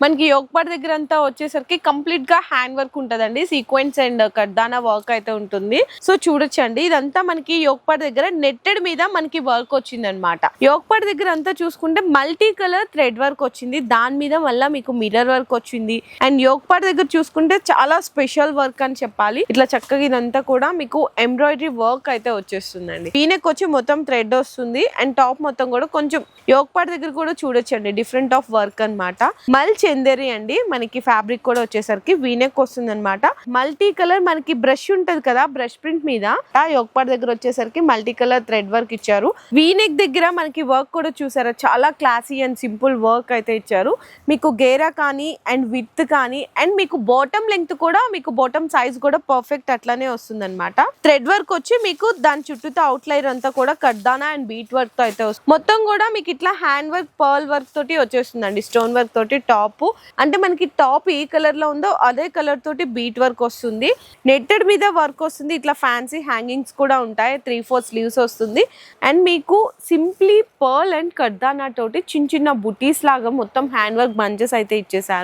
మనకి yoke part దగ్గర అంతా వచ్చేసరికి కంప్లీట్ గా హ్యాండ్ వర్క్ ఉంటదండి. సీక్వెన్స్ అండ్ కడ్దానా వర్క్ అయితే ఉంటుంది. సో చూడొచ్చండి, ఇదంతా మనకి యోగ్ పార్ట్ దగ్గర నెట్టెడ్ మీద మనకి వర్క్ వచ్చింది అనమాట. యోగ్ పార్ట్ దగ్గర అంతా చూసుకుంటే మల్టీ కలర్ థ్రెడ్ వర్క్ వచ్చింది, దాని మీద మళ్ళీ మీకు మిర్రర్ వర్క్ వచ్చింది. అండ్ యోగ్ పార్ట్ దగ్గర చూసుకుంటే చాలా స్పెషల్ వర్క్ అని చెప్పాలి. ఇట్లా చక్కగా ఇదంతా కూడా మీకు ఎంబ్రాయిడరీ వర్క్ అయితే వచ్చేస్తుందండి. వీనెక్ వచ్చి మొత్తం థ్రెడ్ వస్తుంది అండ్ టాప్ మొత్తం కూడా కొంచెం యోగ్ పార్ట్ దగ్గర కూడా చూడొచ్చండి డిఫరెంట్ ఆఫ్ వర్క్ అనమాట. మల్ చందేరి అండి, మనకి ఫ్యాబ్రిక్ కూడా వచ్చేసరికి వీనెక్ వస్తుంది అనమాట. మల్టీ కలర్ మనకి బ్రష్ ఉంటది కదా, బ్రష్ ప్రింట్ మీద యోగ్ పార్ట్ దగ్గర వచ్చేసరికి మల్టీ కలర్ థ్రెడ్ వర్క్ ఇచ్చారు. వీనెక్ దగ్గర మనకి వర్క్ కూడా చూసారా, చాలా క్లాసీ అండ్ సింపుల్ వర్క్ అయితే ఇచ్చారు. మీకు గేరా కానీ అండ్ విత్ కానీ అండ్ మీకు బాటమ్ లెంగ్త్ కూడా, మీకు బాటమ్ సైజ్ కూడా పర్ఫెక్ట్ అట్లానే వస్తుంది అనమాట. థ్రెడ్ వర్క్ వచ్చి మీకు దాని చుట్టూతో అవుట్ లైన్ అంతా కూడా కడ్దానా అండ్ బీట్ వర్క్ తో అయితే వస్తుంది. మొత్తం కూడా మీకు ఇట్లా హ్యాండ్ వర్క్, పర్ల్ వర్క్ తోటి వచ్చేస్తుందండి. స్టోన్ వర్క్ తోటి టాప్ అంటే మనకి టాప్ ఏ కలర్ లో ఉందో అదే కలర్ తోటి బీట్ వర్క్ వస్తుంది. నెట్టెడ్ మీద వర్క్ వస్తుంది. ఇట్లా ఫ్యాన్సీ హ్యాంగింగ్స్ కూడా ఉంటాయి. 3/4 స్లీవ్స్ వస్తుంది. అండ్ మీకు సింప్లీ పర్ల్ అండ్ కడ్దానా తోటి చిన్న చిన్న బుటీస్ లాగా మొత్తం హ్యాండ్ వర్క్ బంచెస్ అయితే ఇచ్చేసారు.